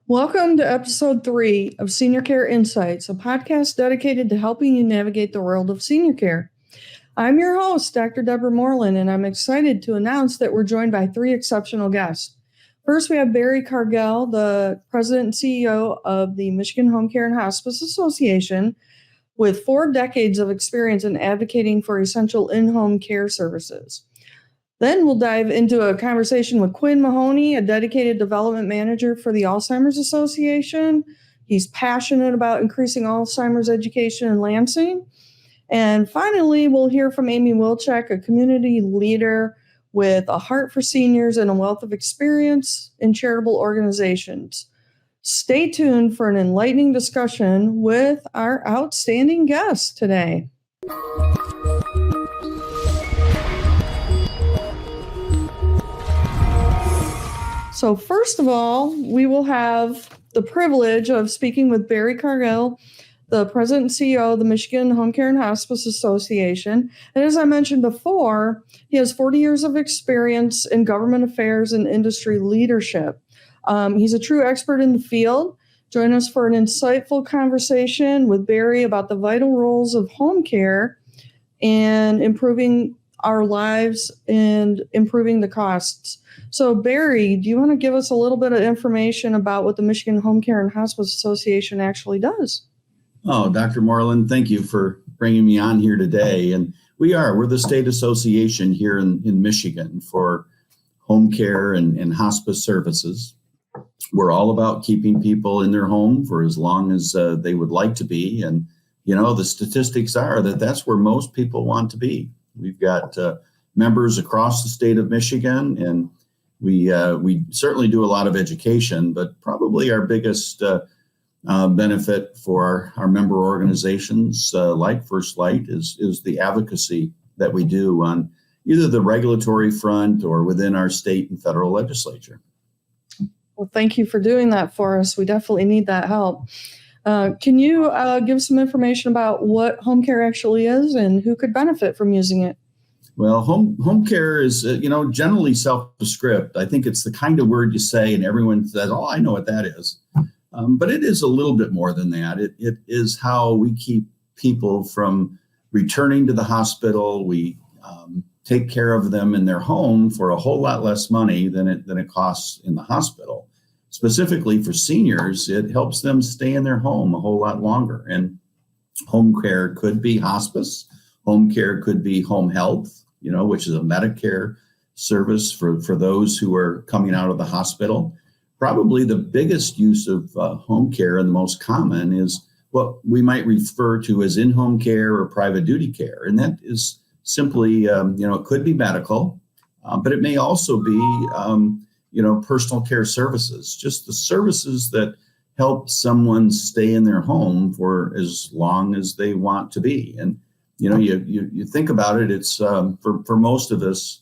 Welcome to episode 3 of Senior Care Insights, a podcast dedicated to helping you navigate the world of senior care. I'm your host, Dr. Deborah Moerland, and I'm excited to announce that we're joined by 3 exceptional guests. First, we have Barry Cargill, the president and CEO of the Michigan Home Care and Hospice Association, with 4 decades of experience in advocating for essential in-home care services. Then we'll dive into a conversation with Quinn Mahoney, a dedicated development manager for the Alzheimer's Association. He's passionate about increasing Alzheimer's education in Lansing. And finally, we'll hear from Amy Wilczek, a community leader with a heart for seniors and a wealth of experience in charitable organizations. Stay tuned for an enlightening discussion with our outstanding guests today. So first of all, we will have the privilege of speaking with Barry Cargill, the president and CEO of the Michigan Home Care and Hospice Association. And as I mentioned before, he has 40 years of experience in government affairs and industry leadership. He's a true expert in the field. Join us for an insightful conversation with Barry about the vital roles of home care and improving our lives and improving the costs. So Barry, do you want to give us a little bit of information about what the Michigan Home Care and Hospice Association actually does? Oh, Dr. Moerland, thank you for bringing me on here today. And we're the state association here in Michigan for home care and hospice services. We're all about keeping people in their home for as long as they would like to be. And, the statistics are that that's where most people want to be. We've got members across the state of Michigan, and we certainly do a lot of education, but probably our biggest benefit for our member organizations like First Light is the advocacy that we do on either the regulatory front or within our state and federal legislature. Well, thank you for doing that for us. We definitely need that help. Can you give some information about what home care actually is and who could benefit from using it? Well, home care is, generally self-descript. I think it's the kind of word you say and everyone says, oh, I know what that is. But it is a little bit more than that. It is how we keep people from returning to the hospital. We take care of them in their home for a whole lot less money than it costs in the hospital. Specifically for seniors, it helps them stay in their home a whole lot longer. And home care could be hospice. Home care could be home health, which is a Medicare service for those who are coming out of the hospital. Probably the biggest use of home care and the most common is what we might refer to as in-home care or private duty care. And that is simply, it could be medical, but it may also be, personal care services, just the services that help someone stay in their home for as long as they want to be. And, you think about it, it's for most of us,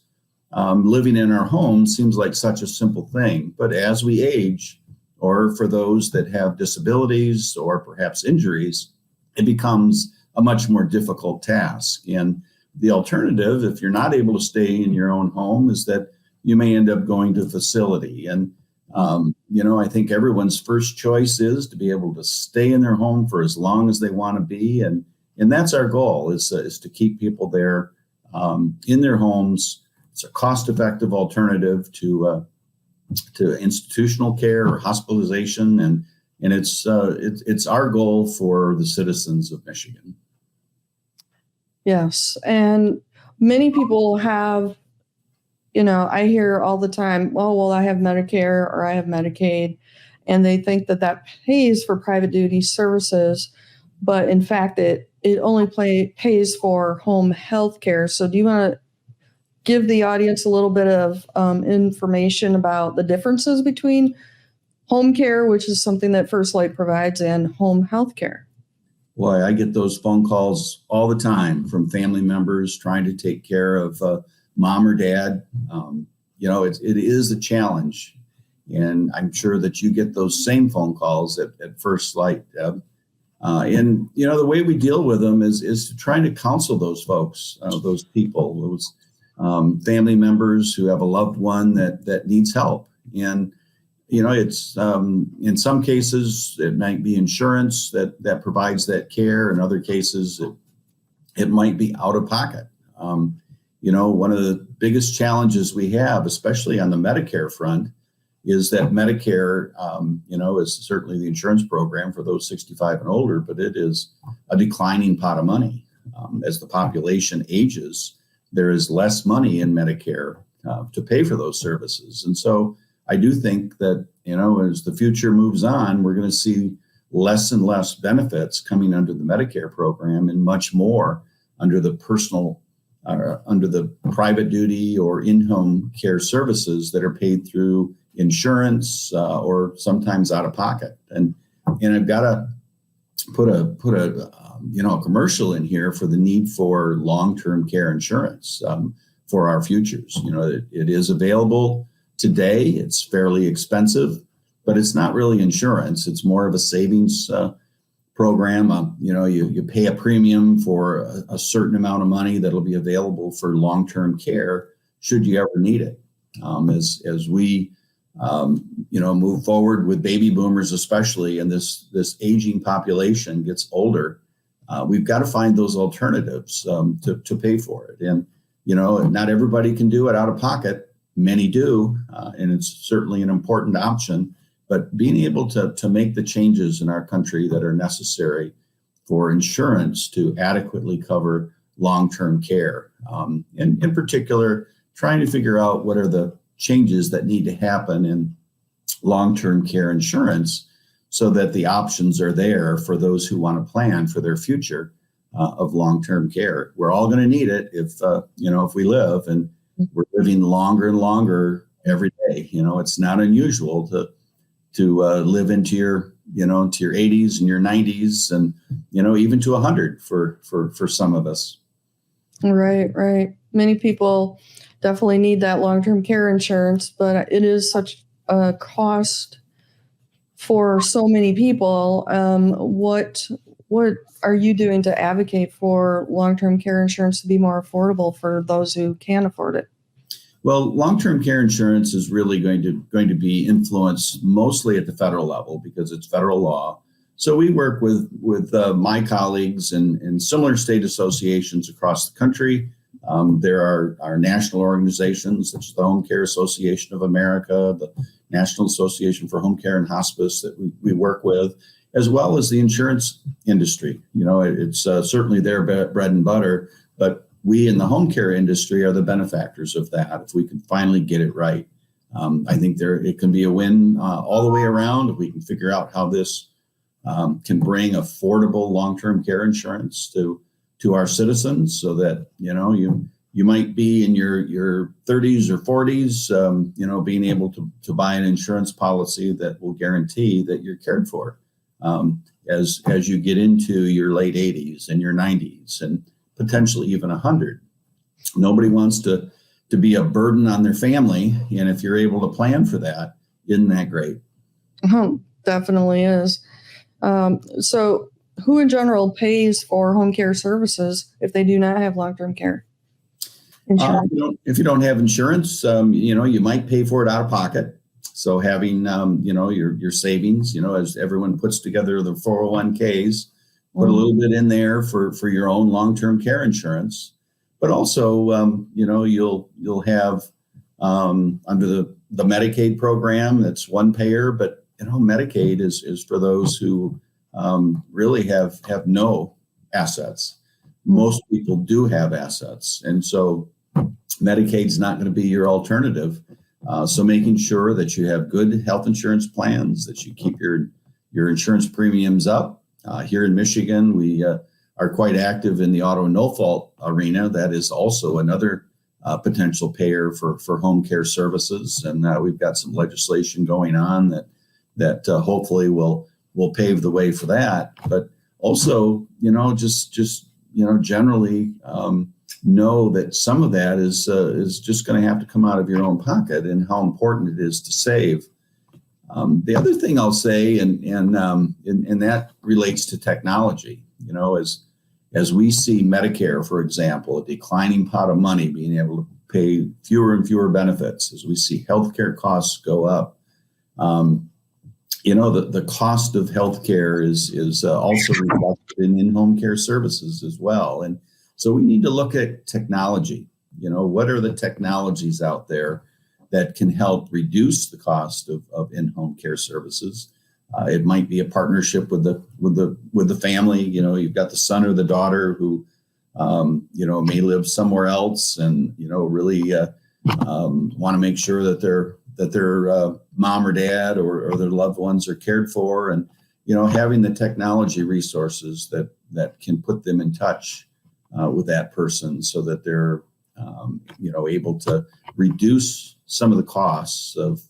living in our home seems like such a simple thing. But as we age, or for those that have disabilities or perhaps injuries, it becomes a much more difficult task. And the alternative, if you're not able to stay in your own home, is that you may end up going to a facility. And, I think everyone's first choice is to be able to stay in their home for as long as they want to be. And that's our goal is to keep people there in their homes. It's a cost-effective alternative to institutional care or hospitalization, and it's our goal for the citizens of Michigan. Yes, and many people have, I hear all the time, oh, well, I have Medicare or I have Medicaid, and they think that pays for private duty services, but in fact, it only pays for home health care. So do you want to give the audience a little bit of information about the differences between home care, which is something that First Light provides, and home health care? Boy, I get those phone calls all the time from family members trying to take care of mom or dad. It is a challenge. And I'm sure that you get those same phone calls at First Light, Deb. And the way we deal with them is to try to counsel those folks, those people, those family members who have a loved one that needs help. And it's in some cases it might be insurance that provides that care. In other cases, it might be out of pocket. One of the biggest challenges we have, especially on the Medicare front, is that Medicare, is certainly the insurance program for those 65 and older, but it is a declining pot of money. As the population ages, there is less money in Medicare to pay for those services. And so I do think that, as the future moves on, we're going to see less and less benefits coming under the Medicare program and much more under the under the private duty or in-home care services that are paid through insurance or sometimes out of pocket. And I've got to put a commercial in here for the need for long-term care insurance for our futures. It is available today. It's fairly expensive, but it's not really insurance. It's more of a savings program. You pay a premium for a certain amount of money that'll be available for long-term care should you ever need it. As we move forward with baby boomers, especially, and this aging population gets older, we've got to find those alternatives to pay for it. And not everybody can do it out of pocket. Many do, and it's certainly an important option. But being able to make the changes in our country that are necessary for insurance to adequately cover long-term care, and in particular, trying to figure out what are the changes that need to happen in long-term care insurance so that the options are there for those who want to plan for their future of long-term care. We're all going to need it if we live, and we're living longer and longer every day. It's not unusual to live into your 80s and your 90s and, even to 100 for some of us. Right. Many people definitely need that long-term care insurance, but it is such a cost for so many people. What are you doing to advocate for long-term care insurance to be more affordable for those who can't afford it? Well, long-term care insurance is really going to be influenced mostly at the federal level because it's federal law. So we work with my colleagues in similar state associations across the country. There are national organizations such as the Home Care Association of America, the National Association for Home Care and Hospice that we work with, as well as the insurance industry. It's certainly their bread and butter, but we in the home care industry are the benefactors of that. If we can finally get it right, I think it can be a win all the way around. If we can figure out how this can bring affordable long-term care insurance to our citizens, so that you might be in your 30s or 40s, being able to buy an insurance policy that will guarantee that you're cared for as you get into your late 80s and your 90s and potentially even 100. Nobody wants to be a burden on their family. And if you're able to plan for that, isn't that great? Definitely is. So who in general pays for home care services if they do not have long-term care insurance? If you don't have insurance, you might pay for it out of pocket. So having, your savings, as everyone puts together the 401ks, put a little bit in there for your own long-term care insurance, but also, you'll have under the Medicaid program, that's one payer, but Medicaid is for those who really have no assets. Most people do have assets, and so Medicaid's not going to be your alternative. So making sure that you have good health insurance plans, that you keep your insurance premiums up. Here in Michigan, we are quite active in the auto no-fault arena. That is also another potential payer for home care services. And we've got some legislation going on that hopefully will pave the way for that. But also, just generally know that some of that is just going to have to come out of your own pocket, and how important it is to save. The other thing I'll say, and that relates to technology, as we see Medicare, for example, a declining pot of money, being able to pay fewer and fewer benefits, as we see healthcare costs go up, The cost of healthcare is also reflected in home care services as well. And so we need to look at technology. What are the technologies out there that can help reduce the cost of in-home care services? It might be a partnership with the family. You've got the son or the daughter who, may live somewhere else and, really want to make sure that their mom or dad or their loved ones are cared for, and having the technology resources that can put them in touch with that person so that they're able to reduce some of the costs of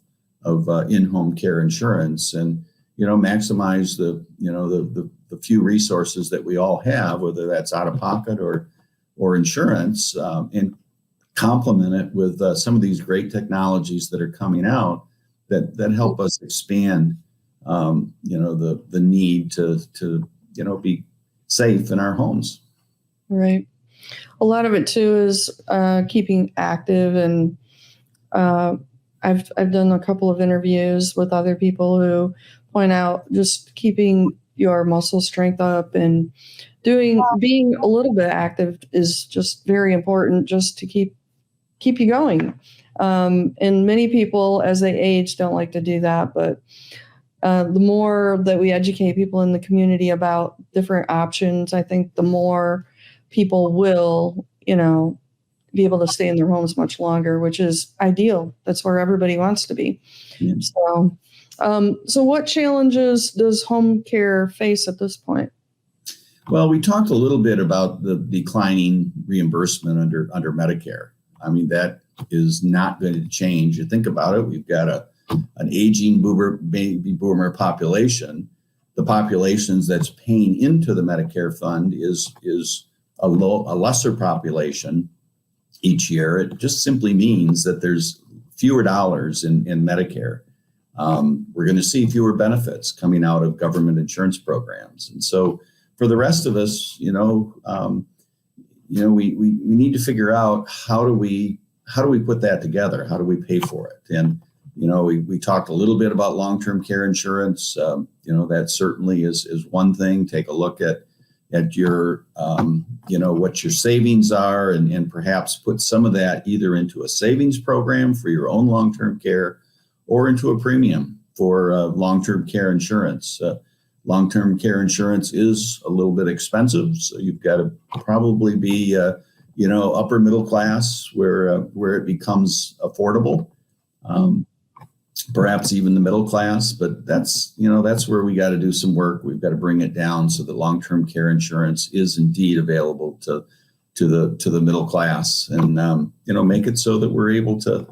in-home care insurance, and maximize the few resources that we all have, whether that's out of pocket or insurance, and complement it with some of these great technologies that are coming out that help us expand the need to be safe in our homes. Right. A lot of it too is keeping active, and I've done a couple of interviews with other people who point out just keeping your muscle strength up and being a little bit active is just very important, just to keep you going. And many people, as they age, don't like to do that, but the more that we educate people in the community about different options, I think the more people will, be able to stay in their homes much longer, which is ideal. That's where everybody wants to be. Yeah. So what challenges does home care face at this point? Well, we talked a little bit about the declining reimbursement under Medicare. I mean, that is not going to change. You think about it, we've got an aging baby boomer population. The populations that's paying into the Medicare fund is a lesser population each year. It just simply means that there's fewer dollars in Medicare. We're going to see fewer benefits coming out of government insurance programs. And so for the rest of us, we need to figure out how do we put that together? How do we pay for it? And, we talked a little bit about long-term care insurance. That certainly is one thing. Take a look at your, what your savings are, and perhaps put some of that either into a savings program for your own long-term care or into a premium for long-term care insurance. Long-term care insurance is a little bit expensive, so you've got to probably be, upper middle class where it becomes affordable. Perhaps even the middle class, but that's where we got to do some work. We've got to bring it down so that long-term care insurance is indeed available to the middle class, and make it so that we're able to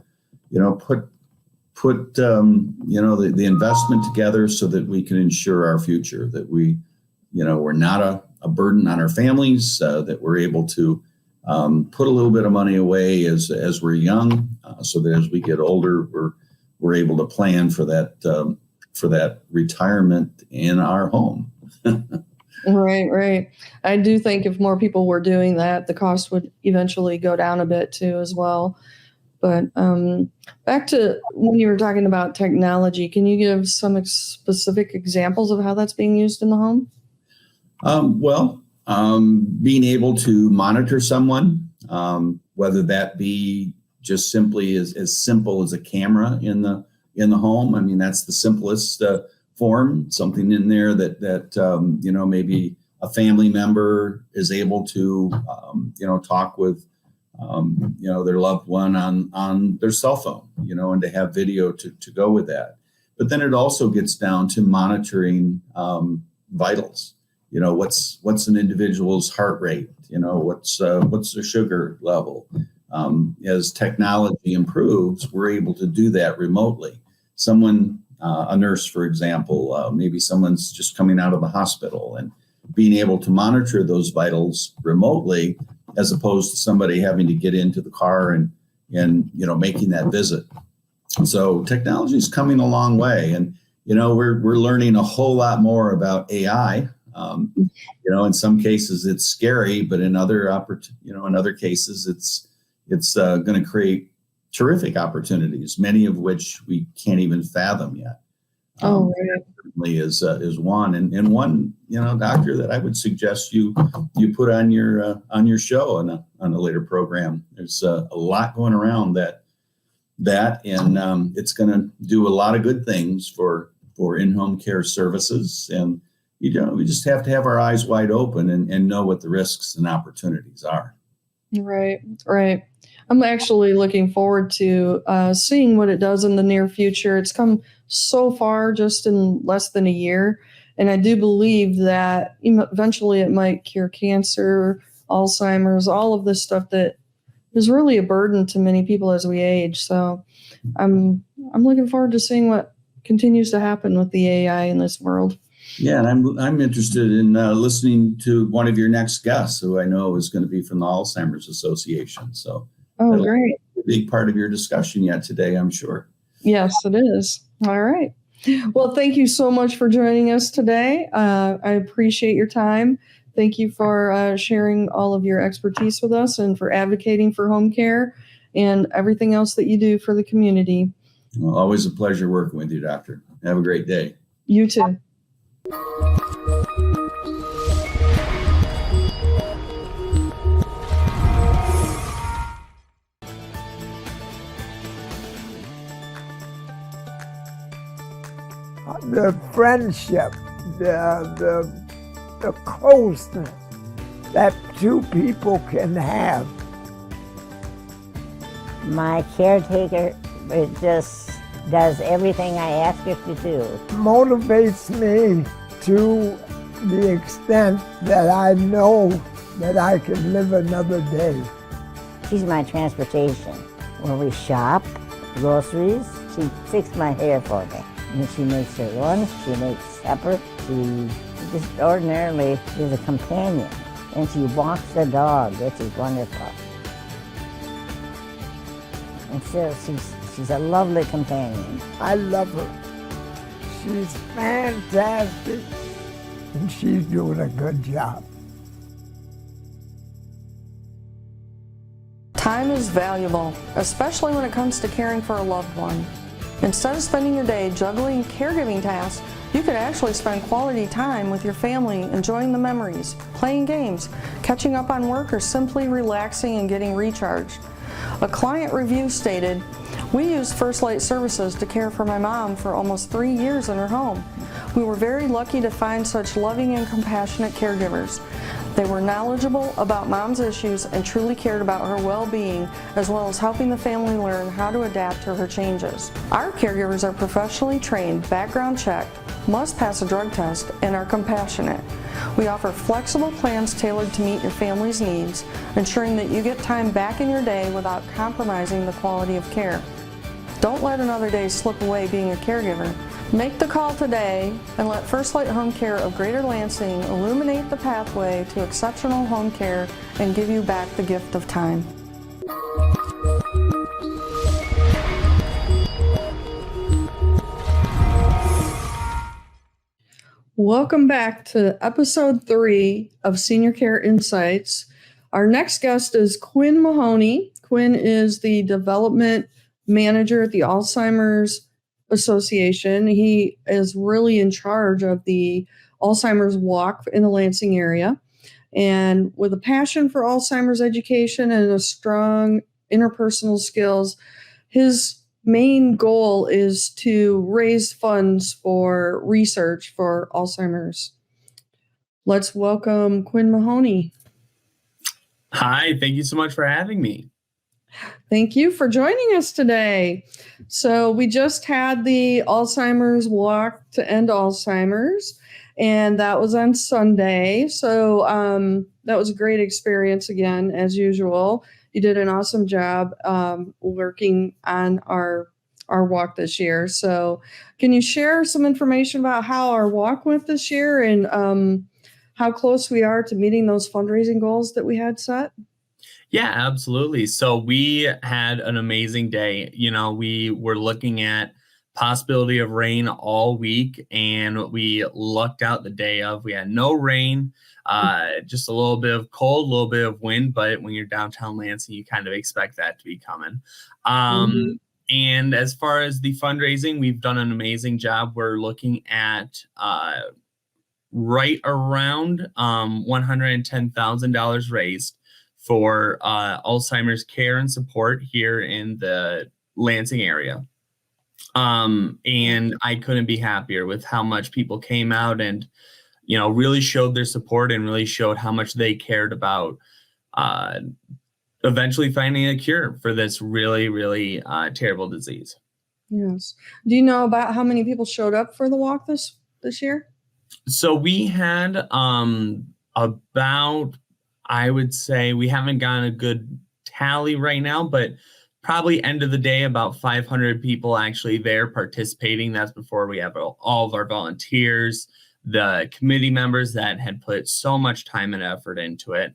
put the investment together so that we can ensure our future, that we're not a burden on our families, that we're able to put a little bit of money away as we're young, so that as we get older, we're able to plan for that retirement in our home. Right. I do think if more people were doing that, the cost would eventually go down a bit too as well. But back to when you were talking about technology, can you give some specific examples of how that's being used in the home? Being able to monitor someone, whether that be just simply as simple as a camera in the home. I mean, that's the simplest form. Something in there that maybe a family member is able to talk with their loved one on their cell phone, and to have video to go with that. But then it also gets down to monitoring vitals. What's an individual's heart rate? What's their sugar level? As technology improves, we're able to do that remotely. Someone, a nurse, for example, maybe someone's just coming out of the hospital, and being able to monitor those vitals remotely, as opposed to somebody having to get into the car and making that visit. So technology is coming a long way, and we're learning a whole lot more about AI. In some cases it's scary, but in other cases it's going to create terrific opportunities, many of which we can't even fathom yet. Right. Certainly is one, and one, doctor, that I would suggest you put on your show on a later program. There's a lot going around that and it's going to do a lot of good things for in-home care services, and we just have to have our eyes wide open and know what the risks and opportunities are. Right. I'm actually looking forward to seeing what it does in the near future. It's come so far just in less than a year. And I do believe that eventually it might cure cancer, Alzheimer's, all of this stuff that is really a burden to many people as we age. So I'm looking forward to seeing what continues to happen with the AI in this world. Yeah, and I'm interested in listening to one of your next guests, who I know is going to be from the Alzheimer's Association. So, great! A big part of your discussion yet today, I'm sure. Yes, it is. All right. Well, thank you so much for joining us today. I appreciate your time. Thank you for sharing all of your expertise with us and for advocating for home care and everything else that you do for the community. Well, always a pleasure working with you, Doctor. Have a great day. You too. The friendship, the closeness that two people can have. My caretaker just does everything I ask her to do. Motivates me to the extent that I know that I can live another day. She's my transportation. When we shop, groceries, she fixes my hair for me. And she makes her lunch, she makes supper. She just ordinarily is a companion. And she walks the dog, which is wonderful. And so she's a lovely companion. I love her. She's fantastic, and she's doing a good job. Time is valuable, especially when it comes to caring for a loved one. Instead of spending your day juggling caregiving tasks, you could actually spend quality time with your family, enjoying the memories, playing games, catching up on work, or simply relaxing and getting recharged. A client review stated, "We used First Light Services to care for my mom for almost 3 years in her home. We were very lucky to find such loving and compassionate caregivers. They were knowledgeable about mom's issues and truly cared about her well-being, as well as helping the family learn how to adapt to her changes. Our caregivers are professionally trained, background checked, must pass a drug test, and are compassionate. We offer flexible plans tailored to meet your family's needs, ensuring that you get time back in your day without compromising the quality of care. Don't let another day slip away being a caregiver. Make the call today and let First Light Home Care of Greater Lansing illuminate the pathway to exceptional home care and give you back the gift of time." Welcome back to episode 3 of Senior Care Insights. Our next guest is Quinn Mahoney. Quinn is the development manager at the Alzheimer's Association. He is really in charge of the Alzheimer's Walk in the Lansing area. And with a passion for Alzheimer's education and a strong interpersonal skills, his main goal is to raise funds for research for Alzheimer's. Let's welcome Quinn Mahoney. Hi, thank you so much for having me. Thank you for joining us today. So we just had the Alzheimer's Walk to End Alzheimer's, and that was on Sunday. So that was a great experience again, as usual. You did an awesome job working on our walk this year. So can you share some information about how our walk went this year and how close we are to meeting those fundraising goals that we had set? Yeah, absolutely. So we had an amazing day. You know, we were looking at possibility of rain all week, and we lucked out the day of. We had no rain, just a little bit of cold, a little bit of wind, but when you're downtown Lansing, you kind of expect that to be coming. And as far as the fundraising, we've done an amazing job. We're looking at right around $110,000 raised for Alzheimer's care and support here in the Lansing area. And I couldn't be happier with how much people came out and, really showed their support and really showed how much they cared about eventually finding a cure for this really, really terrible disease. Yes. Do you know about how many people showed up for the walk this year? So we had about, I would say, we haven't gotten a good tally right now, but probably end of the day, about 500 people actually there participating. That's before we have all of our volunteers, the committee members that had put so much time and effort into it.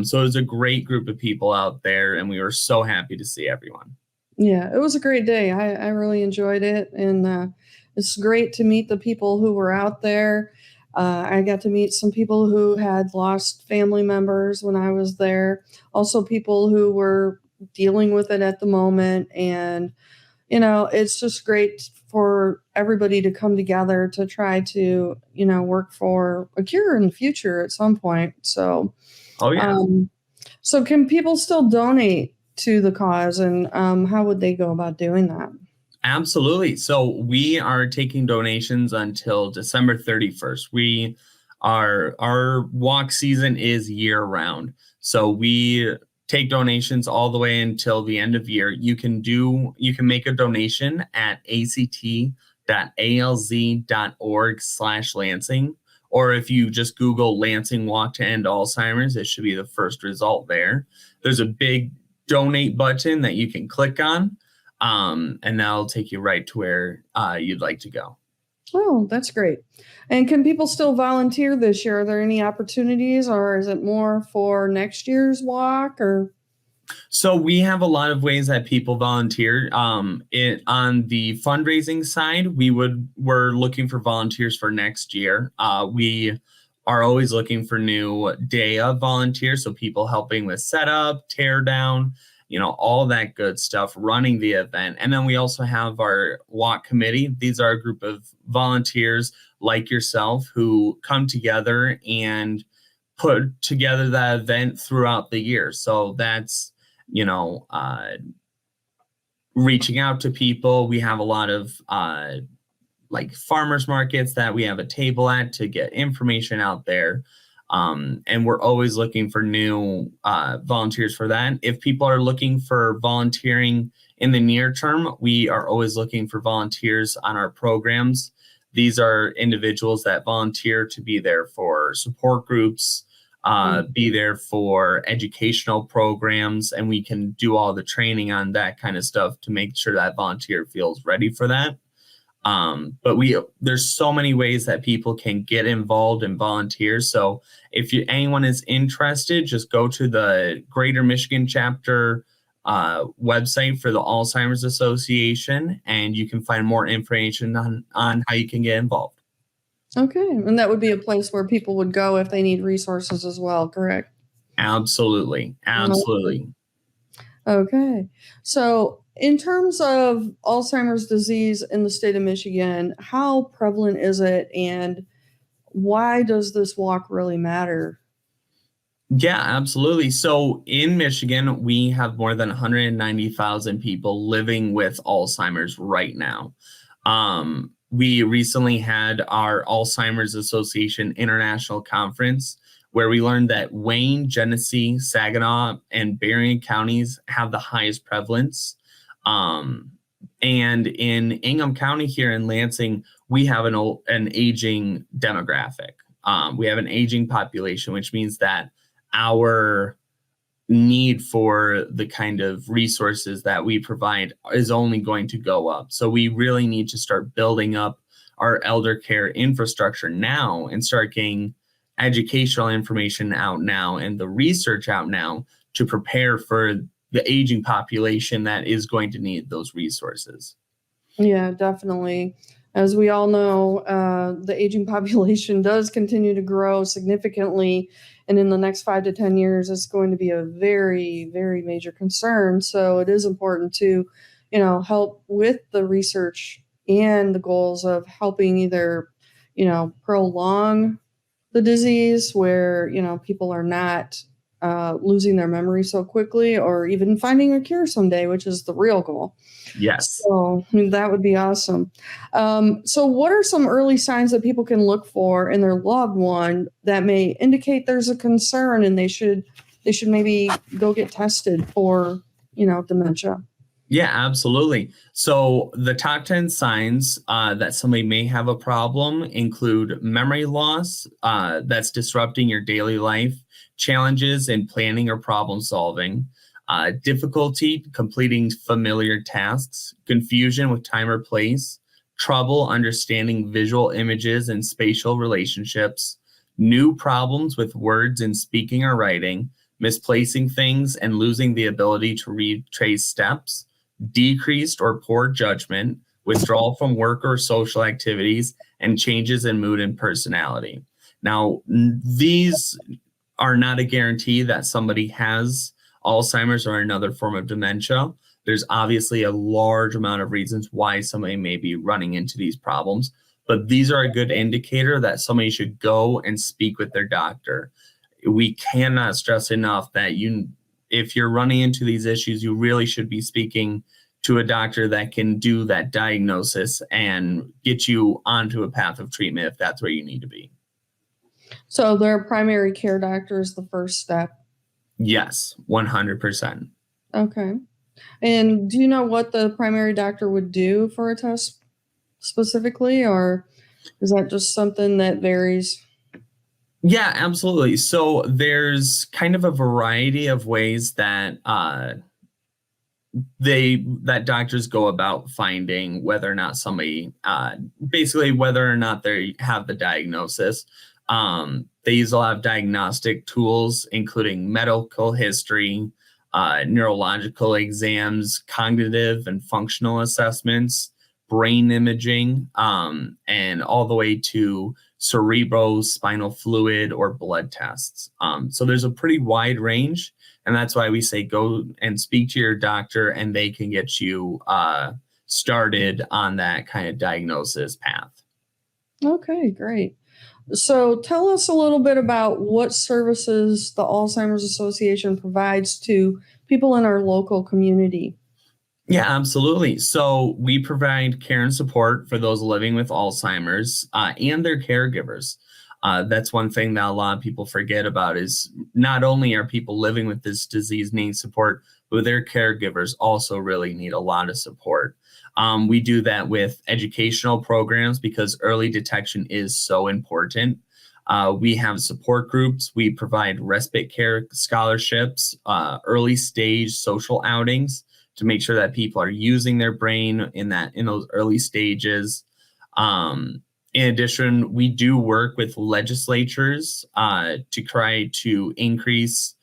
So it was a great group of people out there, and we were so happy to see everyone. Yeah, it was a great day. I really enjoyed it, and it's great to meet the people who were out there. I got to meet some people who had lost family members when I was there. Also, people who were dealing with it at the moment. And, it's just great for everybody to come together to try to, work for a cure in the future at some point. So, so can people still donate to the cause, and how would they go about doing that? Absolutely. So we are taking donations until December 31st. Our walk season is year round. So we take donations all the way until the end of year. You can make a donation at act.alz.org/Lansing. Or if you just Google Lansing Walk to End Alzheimer's, it should be the first result there. There's a big donate button that you can click on. And that'll take you right to where you'd like to go. Oh, that's great. And can people still volunteer this year? Are there any opportunities, or is it more for next year's walk? Or so we have a lot of ways that people volunteer. On the fundraising side, we're looking for volunteers for next year. We are always looking for new day of volunteers, so people helping with setup, tear down, all that good stuff, running the event. And then we also have our walk committee. These are a group of volunteers like yourself who come together and put together that event throughout the year. So that's, reaching out to people. We have a lot of like farmers markets that we have a table at to get information out there. And we're always looking for new volunteers for that. If people are looking for volunteering in the near term, we are always looking for volunteers on our programs. These are individuals that volunteer to be there for support groups, be there for educational programs, and we can do all the training on that kind of stuff to make sure that volunteer feels ready for that. But there's so many ways that people can get involved and volunteer. So if anyone is interested, just go to the Greater Michigan Chapter website for the Alzheimer's Association, and you can find more information on how you can get involved. Okay. And that would be a place where people would go if they need resources as well, correct? Absolutely. Absolutely. Okay. So in terms of Alzheimer's disease in the state of Michigan, how prevalent is it, and why does this walk really matter? Yeah, absolutely. So in Michigan, we have more than 190,000 people living with Alzheimer's right now. We recently had our Alzheimer's Association International Conference, where we learned that Wayne, Genesee, Saginaw, and Berrien counties have the highest prevalence. And in Ingham County here in Lansing, we have an aging demographic. We have an aging population, which means that our need for the kind of resources that we provide is only going to go up. So we really need to start building up our elder care infrastructure now and start getting educational information out now and the research out now to prepare for the aging population that is going to need those resources. Yeah, definitely. As we all know, the aging population does continue to grow significantly. And in the next 5 to 10 years, it's going to be a very, very major concern. So it is important to, help with the research and the goals of helping either, prolong the disease where, people are not losing their memory so quickly, or even finding a cure someday, which is the real goal. Yes. So that would be awesome. So what are some early signs that people can look for in their loved one that may indicate there's a concern and they should maybe go get tested for, dementia? Yeah, absolutely. So the top 10 signs that somebody may have a problem include memory loss that's disrupting your daily life, challenges in planning or problem solving, difficulty completing familiar tasks, confusion with time or place, trouble understanding visual images and spatial relationships, new problems with words in speaking or writing, misplacing things and losing the ability to retrace steps, decreased or poor judgment, withdrawal from work or social activities, and changes in mood and personality. Now, these are not a guarantee that somebody has Alzheimer's or another form of dementia. There's obviously a large amount of reasons why somebody may be running into these problems, but these are a good indicator that somebody should go and speak with their doctor. We cannot stress enough that if you're running into these issues, you really should be speaking to a doctor that can do that diagnosis and get you onto a path of treatment if that's where you need to be. So their primary care doctor is the first step. Yes, 100%. Okay. And do you know what the primary doctor would do for a test specifically, or is that just something that varies? Yeah, absolutely. So there's kind of a variety of ways that doctors go about finding whether or not somebody, basically whether or not they have the diagnosis. They use a lot of diagnostic tools, including medical history, neurological exams, cognitive and functional assessments, brain imaging, and all the way to cerebrospinal fluid or blood tests. So there's a pretty wide range, and that's why we say go and speak to your doctor and they can get you started on that kind of diagnosis path. Okay, great. So tell us a little bit about what services the Alzheimer's Association provides to people in our local community. Yeah, absolutely. So we provide care and support for those living with Alzheimer's and their caregivers. That's one thing that a lot of people forget about is not only are people living with this disease needing support, but their caregivers also really need a lot of support. We do that with educational programs because early detection is so important. We have support groups. We provide respite care scholarships, early stage social outings to make sure that people are using their brain in those early stages. In addition, we do work with legislatures to try to increase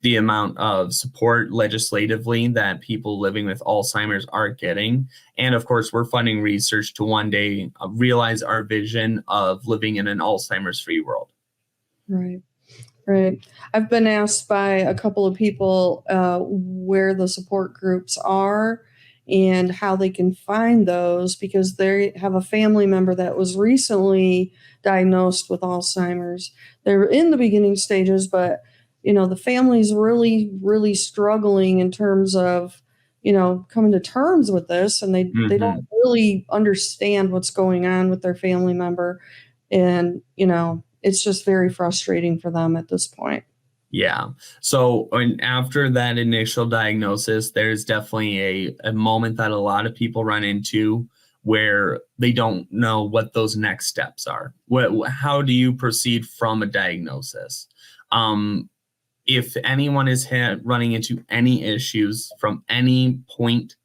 the amount of support legislatively that people living with Alzheimer's are getting. And of course, we're funding research to one day realize our vision of living in an Alzheimer's-free world. Right. Right. I've been asked by a couple of people where the support groups are and how they can find those because they have a family member that was recently diagnosed with Alzheimer's. They're in the beginning stages, but the family's really, really struggling in terms of, coming to terms with this, and they don't really understand what's going on with their family member. And, it's just very frustrating for them at this point. Yeah. So after that initial diagnosis, there's definitely a moment that a lot of people run into where they don't know what those next steps are. How do you proceed from a diagnosis? If anyone is running into any issues from any point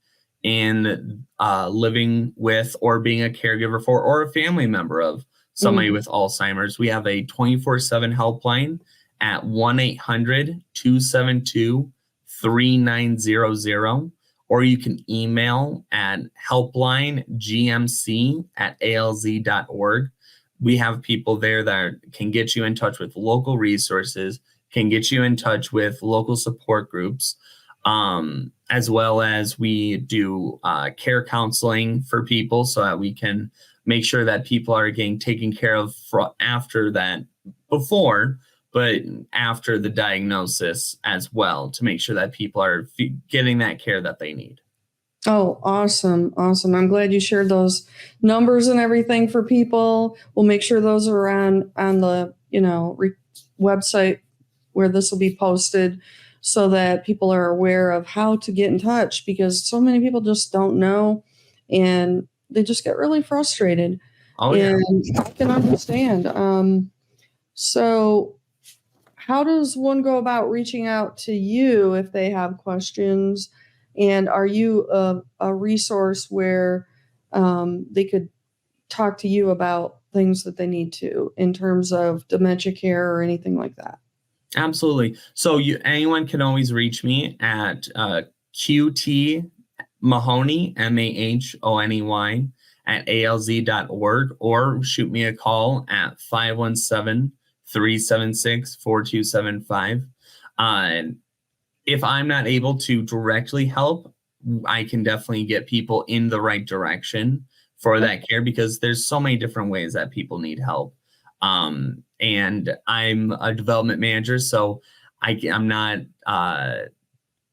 in living with or being a caregiver for or a family member of somebody with Alzheimer's, we have a 24/7 helpline at 1-800-272-3900, or you can email at helplinegmc@alz.org. We have people there that can get you in touch with local resources, can get you in touch with local support groups, as well as we do care counseling for people so that we can make sure that people are getting taken care of after that, before, but after the diagnosis as well, to make sure that people are getting that care that they need. Oh, awesome. Awesome. I'm glad you shared those numbers and everything for people. We'll make sure those are on the, website where this will be posted so that people are aware of how to get in touch, because so many people just don't know and they just get really frustrated. Oh, yeah. And I can understand. So how does one go about reaching out to you if they have questions? And are you a resource where they could talk to you about things that they need to in terms of dementia care or anything like that? Absolutely. So anyone can always reach me at QT Mahoney, Mahoney, @alz.org, or shoot me a call at 517-376-4275. If I'm not able to directly help, I can definitely get people in the right direction for that care, because there's so many different ways that people need help. And I'm a development manager, so I'm not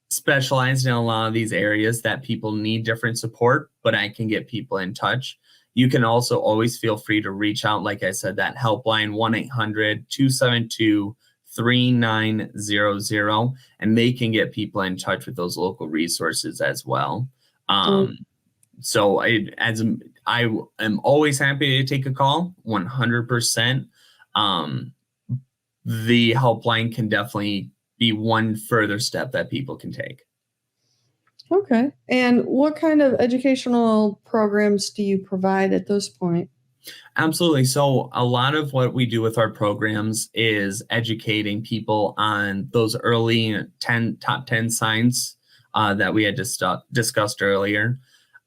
specialized in a lot of these areas that people need different support, but I can get people in touch. You can also always feel free to reach out. Like I said, that helpline, 1-800-272-3900, and they can get people in touch with those local resources as well. So I am always happy to take a call, 100%. The helpline can definitely be one further step that people can take. Okay. And what kind of educational programs do you provide at this point? Absolutely. So a lot of what we do with our programs is educating people on those early top 10 signs that we had discussed earlier.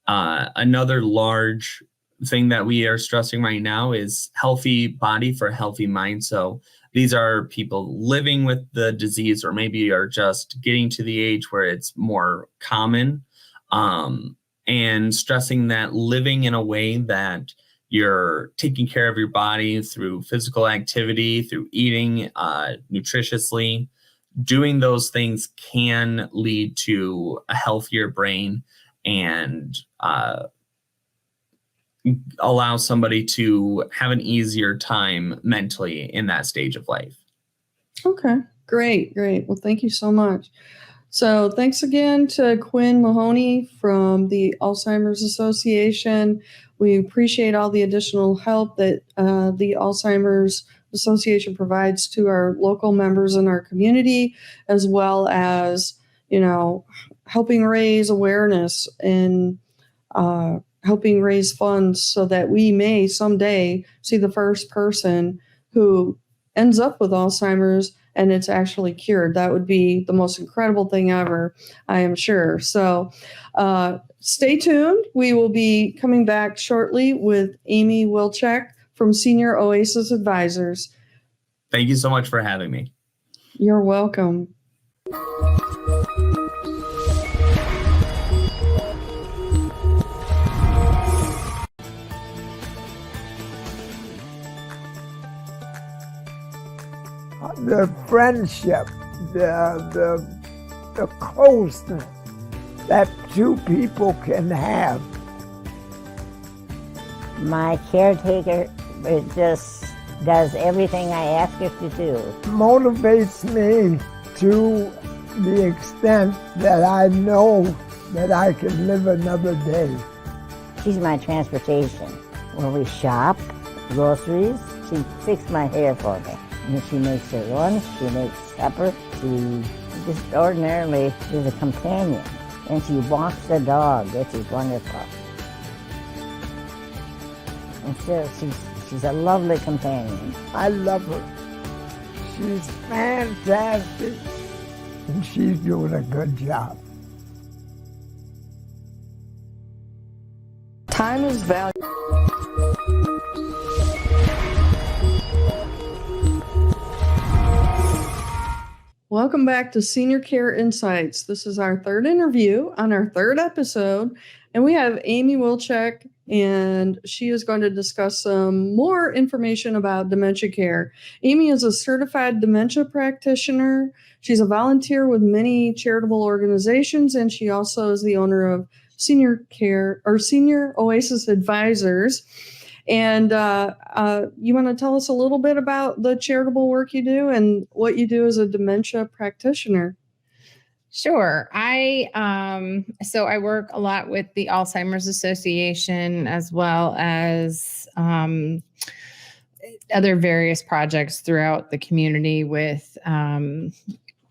Another large thing that we are stressing right now is healthy body for healthy mind. So these are people living with the disease, or maybe are just getting to the age where it's more common, and stressing that living in a way that you're taking care of your body through physical activity, through eating nutritiously. Doing those things can lead to a healthier brain and allow somebody to have an easier time mentally in that stage of life. Okay, great. Well, thank you so much. So thanks again to Quinn Mahoney from the Alzheimer's Association. We appreciate all the additional help that the Alzheimer's Association provides to our local members in our community, as well as, helping raise awareness and helping raise funds so that we may someday see the first person who ends up with Alzheimer's and it's actually cured. That would be the most incredible thing ever, I am sure. So stay tuned. We will be coming back shortly with Amy Wilczek from Senior Oasis Advisors. Thank you so much for having me. You're welcome. The friendship, the closeness that two people can have. My caretaker just does everything I ask her to do. Motivates me to the extent that I know that I can live another day. She's my transportation. When we shop, groceries, she fixes my hair for me. And she makes her lunch, she makes supper, she just ordinarily is a companion. And she walks the dog, which is wonderful. And so she's a lovely companion. I love her. She's fantastic, and she's doing a good job. Time is valuable. Welcome back to Senior Care Insights. This is our third interview on our third episode, and we have Amy Wilczek, and she is going to discuss some more information about dementia care. Amy is a certified dementia practitioner. She's a volunteer with many charitable organizations, and she also is the owner of Senior Oasis Advisors. And you want to tell us a little bit about the charitable work you do and what you do as a dementia practitioner? Sure. I work a lot with the Alzheimer's Association as well as other various projects throughout the community with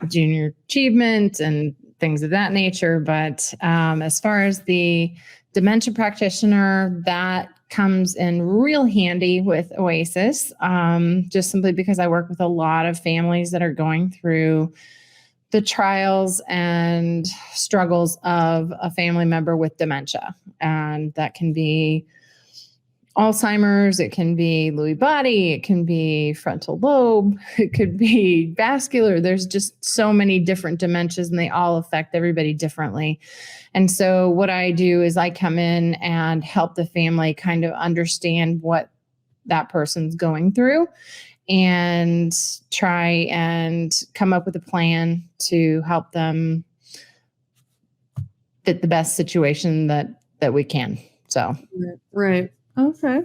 junior achievement and things of that nature. But as far as the dementia practitioner, that comes in real handy with Oasis, just simply because I work with a lot of families that are going through the trials and struggles of a family member with dementia. And that can be Alzheimer's, it can be Lewy body, it can be frontal lobe, it could be vascular. There's just so many different dementias and they all affect everybody differently. And so what I do is I come in and help the family kind of understand what that person's going through and try and come up with a plan to help them fit the best situation that we can. So, Right. Okay.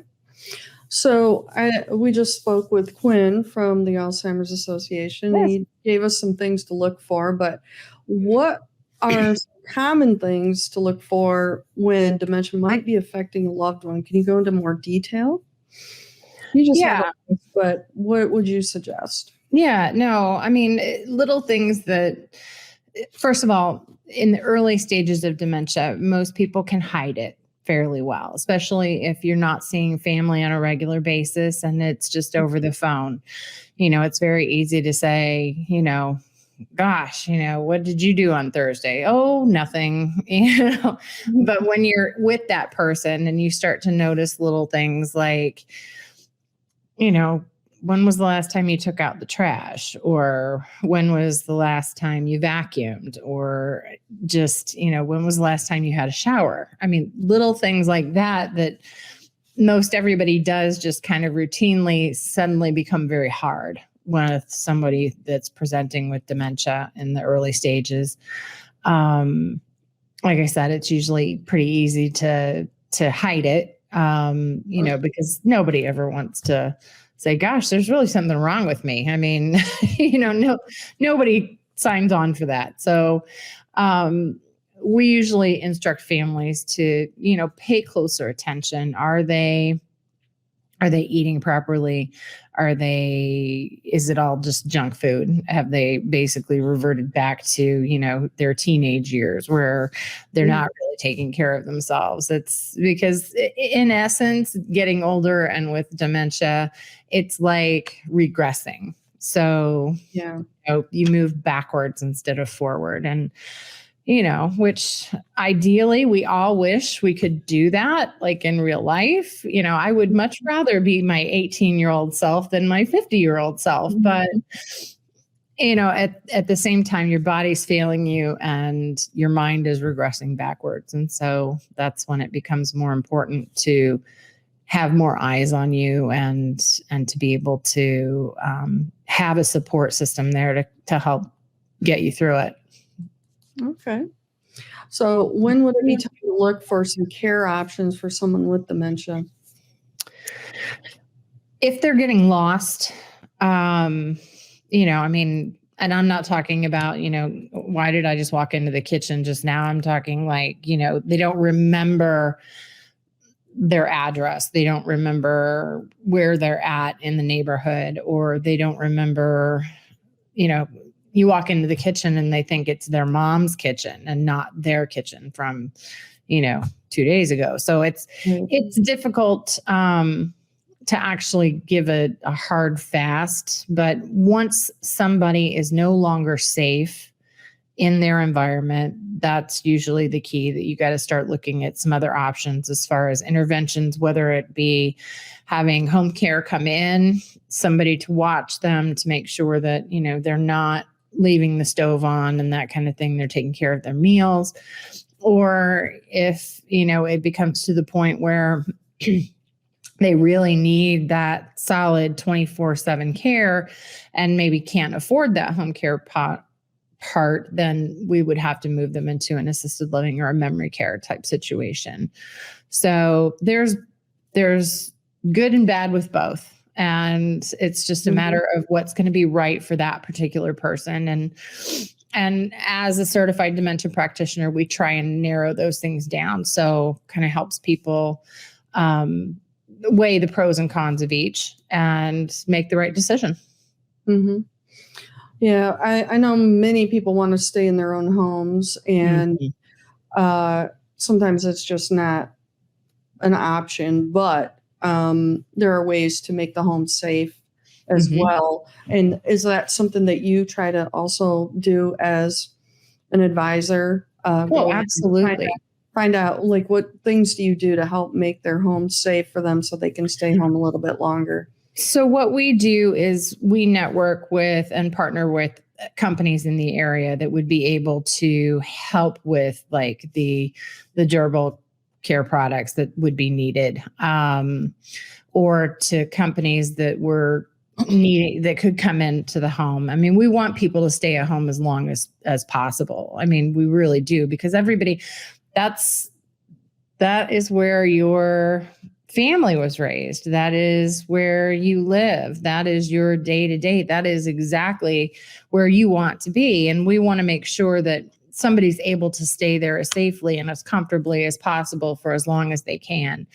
So we just spoke with Quinn from the Alzheimer's Association. Yes. He gave us some things to look for, but what are some common things to look for when dementia might be affecting a loved one? Can you go into more detail? You just have a list, but what would you suggest? Yeah, no, I mean, little things that, first of all, in the early stages of dementia, most people can hide it fairly well, especially if you're not seeing family on a regular basis and it's just over the phone. You know, it's very easy to say, gosh, what did you do on Thursday? Oh, nothing, But when you're with that person and you start to notice little things like, when was the last time you took out the trash? Or when was the last time you vacuumed? Or just, when was the last time you had a shower? I mean, little things like that most everybody does just kind of routinely suddenly become very hard with somebody that's presenting with dementia in the early stages. Like I said, it's usually pretty easy to hide it, because nobody ever wants to say, gosh, there's really something wrong with me. I mean, nobody signs on for that. So we usually instruct families to, pay closer attention. Are they eating properly? Is it all just junk food? Have they basically reverted back to, their teenage years where they're not really taking care of themselves? It's because in essence, getting older and with dementia, it's like regressing. So, you move backwards instead of forward. And, which ideally we all wish we could do that, like in real life. I would much rather be my 18-year-old self than my 50-year-old self. Mm-hmm. But, at the same time, your body's failing you and your mind is regressing backwards. And so that's when it becomes more important to have more eyes on you and to be able to have a support system there to help get you through it. Okay. So when would it be time to look for some care options for someone with dementia? If they're getting lost, and I'm not talking about, why did I just walk into the kitchen just now? I'm talking like, they don't remember their address. They don't remember where they're at in the neighborhood, or they don't remember, you walk into the kitchen and they think it's their mom's kitchen and not their kitchen from, 2 days ago. So it's difficult to actually give a hard fast, but once somebody is no longer safe in their environment, that's usually the key, that you got to start looking at some other options as far as interventions, whether it be having home care come in, somebody to watch them to make sure that, you know, they're not leaving the stove on and that kind of thing. They're taking care of their meals. Or if, you know, it becomes to the point where they really need that solid 24/7 care and maybe can't afford that home care part, then we would have to move them into an assisted living or a memory care type situation. So there's good and bad with both. And it's just a matter of what's going to be right for that particular person. And as a certified dementia practitioner, we try and narrow those things down. So kind of helps people weigh the pros and cons of each and make the right decision. Mm-hmm. Yeah, I know many people want to stay in their own homes, and sometimes it's just not an option, but there are ways to make the home safe as well. And is that something that you try to also do as an advisor? Well, absolutely. Find out, like, what things do you do to help make their home safe for them so they can stay home a little bit longer? So what we do is we network with and partner with companies in the area that would be able to help with like the durable care products that would be needed, or to companies that were needing, that could come into the home. I mean, we want people to stay at home as long as possible. I mean, we really do, because everybody, that is where your family was raised. That is where you live. That is your day-to-day. That is exactly where you want to be. And we want to make sure that somebody's able to stay there as safely and as comfortably as possible for as long as they can.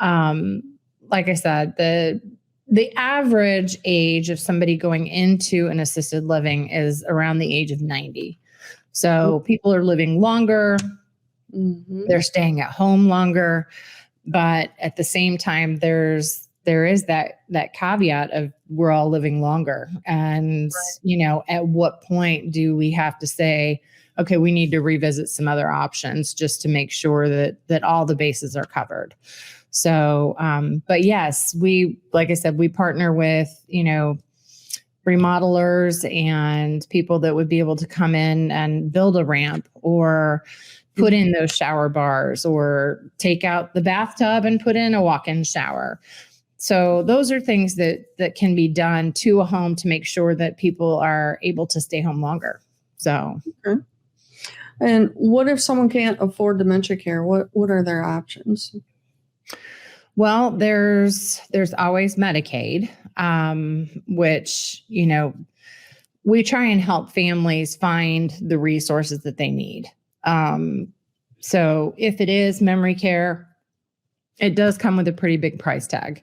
Like I said, the average age of somebody going into an assisted living is around the age of 90. So people are living longer. They're staying at home longer. But at the same time, there is that caveat of we're all living longer. And, you know, at what point do we have to say, okay, we need to revisit some other options just to make sure that all the bases are covered. So, but yes, like I said, we partner with, you know, remodelers and people that would be able to come in and build a ramp or put in those shower bars or take out the bathtub and put in a walk-in shower. So those are things that can be done to a home to make sure that people are able to stay home longer. So. Okay. And what if someone can't afford dementia care? What are their options? Well, there's always Medicaid, which, you know, we try and help families find the resources that they need. So if it is memory care, it does come with a pretty big price tag.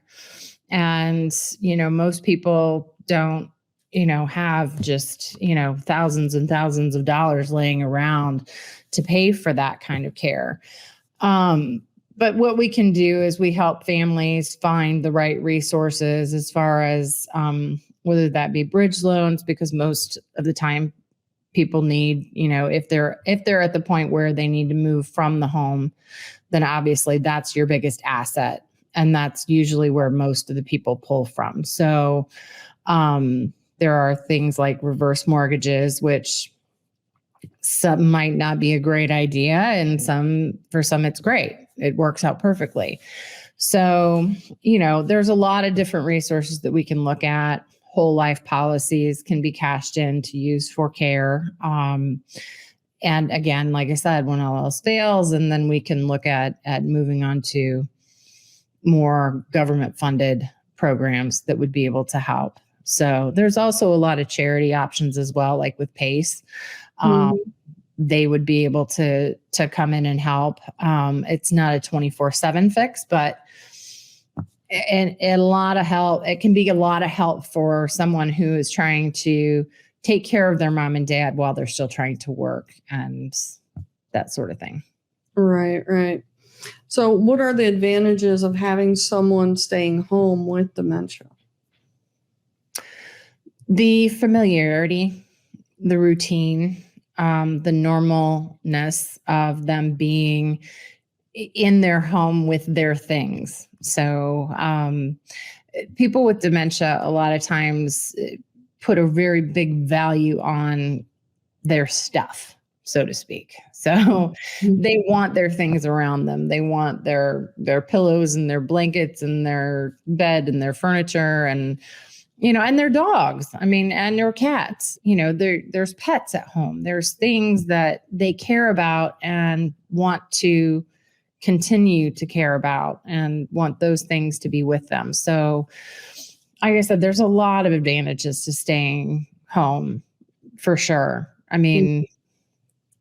And, you know, most people don't, you know, have just, you know, thousands and thousands of dollars laying around to pay for that kind of care. But what we can do is we help families find the right resources as far as whether that be bridge loans, because most of the time people need, you know, if they're at the point where they need to move from the home, then obviously that's your biggest asset. And that's usually where most of the people pull from. So there are things like reverse mortgages, which some might not be a great idea. And for some, it's great. It works out perfectly. So, you know, there's a lot of different resources that we can look at. Whole life policies can be cashed in to use for care. And again, like I said, when all else fails, and then we can look at moving on to more government funded programs that would be able to help. So there's also a lot of charity options as well, like with PACE. They would be able to come in and help. It's not a 24/7 fix, but a lot of help. It can be a lot of help for someone who is trying to take care of their mom and dad while they're still trying to work and that sort of thing. Right. So what are the advantages of having someone staying home with dementia? The familiarity, the routine, the normalness of them being in their home with their things. So people with dementia a lot of times put a very big value on their stuff, so to speak. So they want their things around them. They want their pillows and their blankets and their bed and their furniture and, and their dogs. I mean, and their cats. There's pets at home. There's things that they care about and want to continue to care about and want those things to be with them. So, like I said, there's a lot of advantages to staying home for sure. I mean,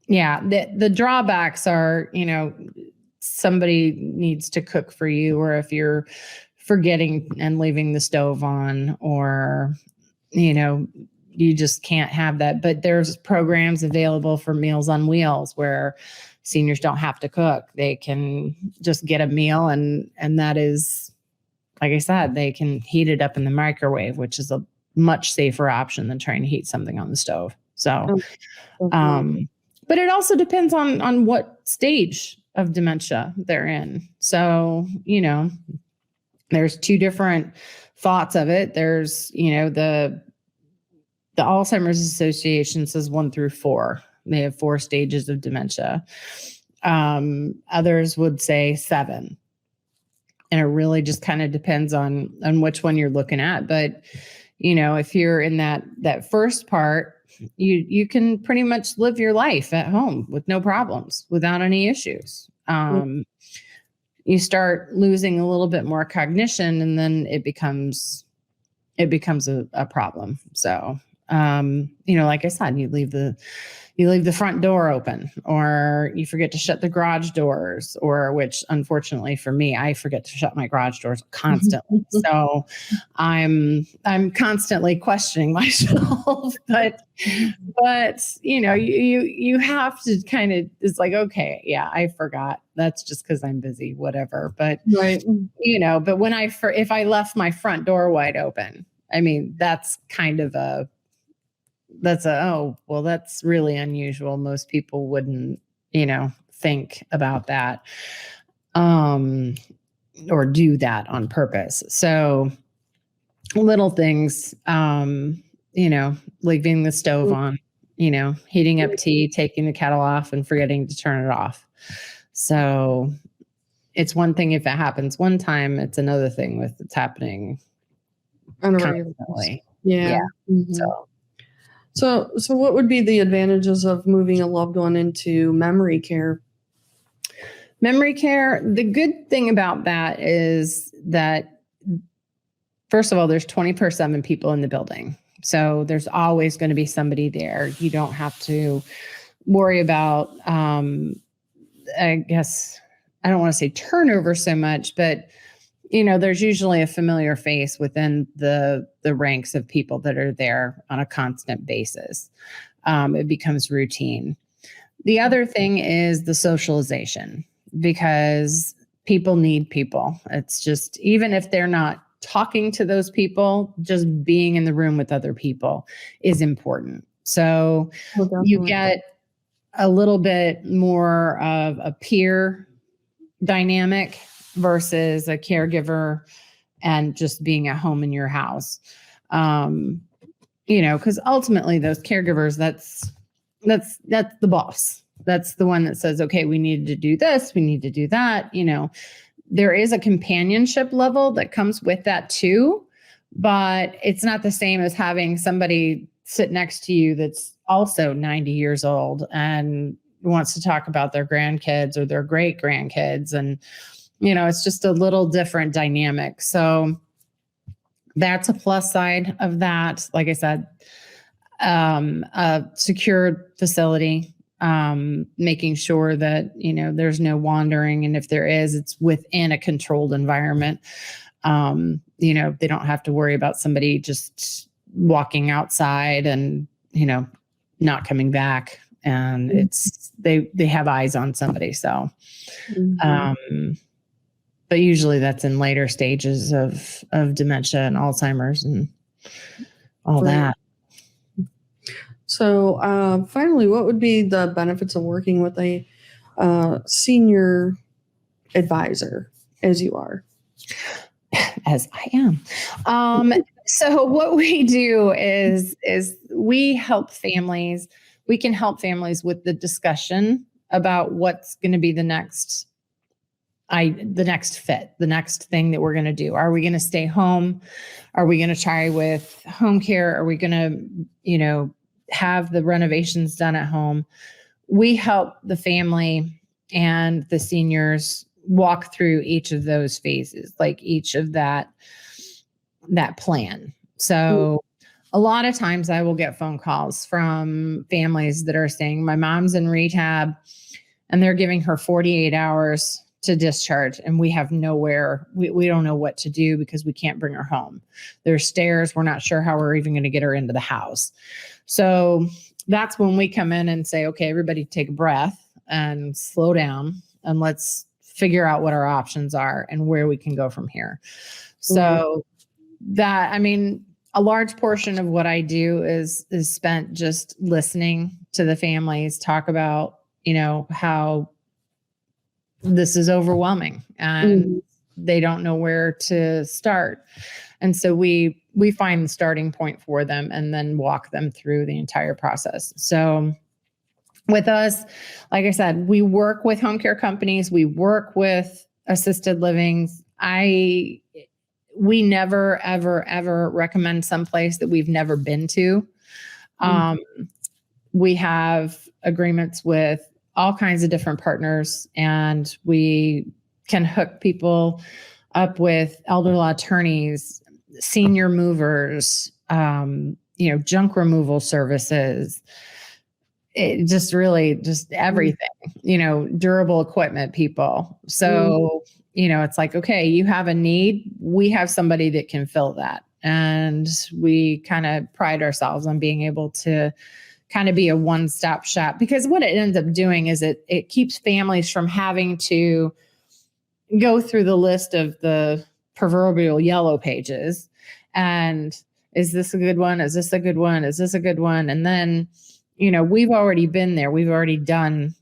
yeah, the drawbacks are, somebody needs to cook for you, or if you're forgetting and leaving the stove on, or, you just can't have that. But there's programs available for Meals on Wheels where seniors don't have to cook. They can just get a meal and that is, like I said, they can heat it up in the microwave, which is a much safer option than trying to heat something on the stove. So, but it also depends on what stage of dementia they're in. So, there's two different thoughts of it. There's, the Alzheimer's Association says 1 through 4. They have 4 stages of dementia. Others would say 7. And it really just kind of depends on which one you're looking at. But, if you're in that first part, you can pretty much live your life at home with no problems, without any issues. You start losing a little bit more cognition, and then it becomes a problem. So, like I said, you leave the front door open, or you forget to shut the garage doors, or which unfortunately for me, I forget to shut my garage doors constantly. So I'm constantly questioning myself, but you have to kind of, it's like, okay, yeah, I forgot. That's just because I'm busy, whatever. But, Right. But when if I left my front door wide open, I mean, that's kind of that's really unusual. Most people wouldn't, think about that, or do that on purpose. So little things, leaving the stove on, heating up tea, taking the kettle off and forgetting to turn it off. So it's one thing if it happens one time, it's another thing if it's happening constantly. Yeah. Mm-hmm. So what would be the advantages of moving a loved one into memory care? Memory care, the good thing about that is that, first of all, there's 24/7 people in the building. So there's always going to be somebody there. You don't have to worry about, I guess, I don't want to say turnover so much, but there's usually a familiar face within the ranks of people that are there on a constant basis. It becomes routine. The other thing is the socialization, because people need people. It's just, even if they're not talking to those people, just being in the room with other people is important. So you get a little bit more of a peer dynamic versus a caregiver and just being at home in your house. Because ultimately those caregivers, that's the boss. That's the one that says, okay, we need to do this, we need to do that. There is a companionship level that comes with that too, but it's not the same as having somebody sit next to you that's also 90 years old and wants to talk about their grandkids or their great grandkids. And it's just a little different dynamic. So that's a plus side of that. Like I said, a secured facility, making sure that, there's no wandering. And if there is, it's within a controlled environment. They don't have to worry about somebody just walking outside and, not coming back. And it's, they have eyes on somebody. So, but usually that's in later stages of dementia and Alzheimer's and all that. So finally, what would be the benefits of working with a senior advisor as you are? As I am. So what we do is we help families. We can help families with the discussion about what's going to be the next fit, the next thing that we're going to do. Are we going to stay home? Are we going to try with home care? Are we going to, have the renovations done at home? We help the family and the seniors walk through each of those phases, like each of that plan. So a lot of times I will get phone calls from families that are saying, my mom's in rehab and they're giving her 48 hours to discharge. And we have nowhere, we don't know what to do because we can't bring her home. There's stairs. We're not sure how we're even going to get her into the house. So that's when we come in and say, okay, everybody take a breath and slow down and let's figure out what our options are and where we can go from here. So a large portion of what I do is spent just listening to the families talk about, how this is overwhelming and they don't know where to start. And so we find the starting point for them and then walk them through the entire process. So with us, like I said, we work with home care companies. We work with assisted livings. We never, ever, ever recommend someplace that we've never been to. We have agreements with all kinds of different partners, and we can hook people up with elder law attorneys, senior movers, junk removal services. It just everything, durable equipment people. So, it's like, okay, you have a need. We have somebody that can fill that. And we kind of pride ourselves on being able to kind of be a one-stop shop, because what it ends up doing is it keeps families from having to go through the list of the proverbial yellow pages. And is this a good one? Is this a good one? Is this a good one? And then, we've already been there. We've already done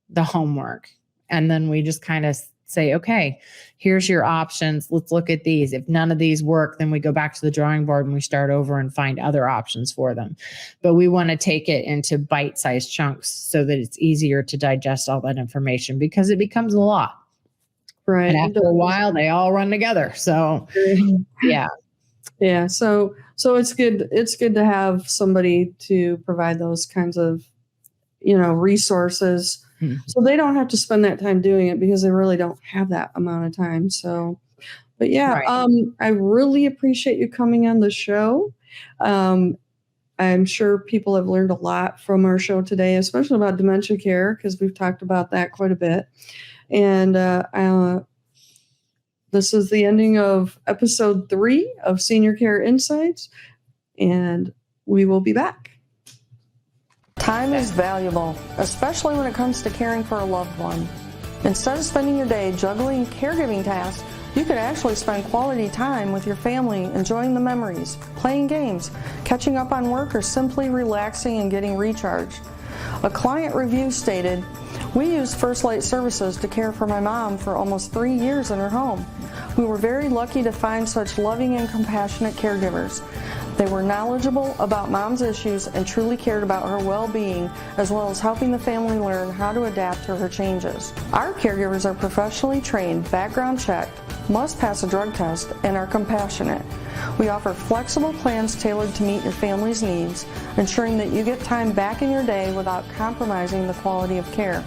the homework. And then we just kind of say, okay, here's your options. Let's look at these. If none of these work, then we go back to the drawing board and we start over and find other options for them. But we want to take it into bite-sized chunks so that it's easier to digest all that information, because it becomes a lot. Right. And after a while, they all run together. So, yeah. Yeah. So it's good. It's good to have somebody to provide those kinds of, resources. So they don't have to spend that time doing it because they really don't have that amount of time. So, but yeah, right. I really appreciate you coming on the show. I'm sure people have learned a lot from our show today, especially about dementia care, because we've talked about that quite a bit. And this is the ending of episode 3 of Senior Care Insights, and we will be back. Time is valuable, especially when it comes to caring for a loved one. Instead of spending your day juggling caregiving tasks, you could actually spend quality time with your family, enjoying the memories, playing games, catching up on work, or simply relaxing and getting recharged. A client review stated, "We used First Light Services to care for my mom for almost 3 years in her home. We were very lucky to find such loving and compassionate caregivers. They were knowledgeable about mom's issues and truly cared about her well-being, as well as helping the family learn how to adapt to her changes. Our caregivers are professionally trained, background checked, must pass a drug test, and are compassionate. We offer flexible plans tailored to meet your family's needs, ensuring that you get time back in your day without compromising the quality of care.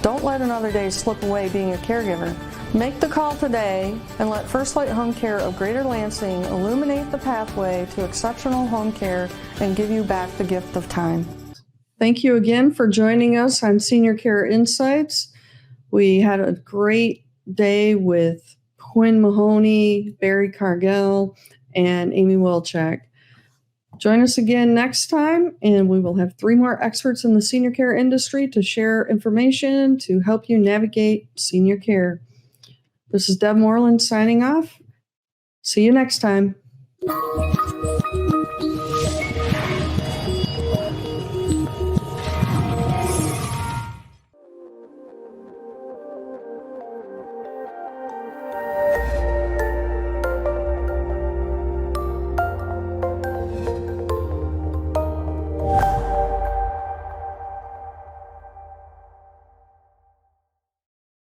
Don't let another day slip away being a caregiver. Make the call today and let First Light Home Care of Greater Lansing illuminate the pathway to exceptional home care and give you back the gift of time." Thank you again for joining us on Senior Care Insights. We had a great day with Quinn Mahoney, Barry Cargill, and Amy Wilczek. Join us again next time, and we will have 3 more experts in the senior care industry to share information to help you navigate senior care. This is Deborah Moerland signing off. See you next time.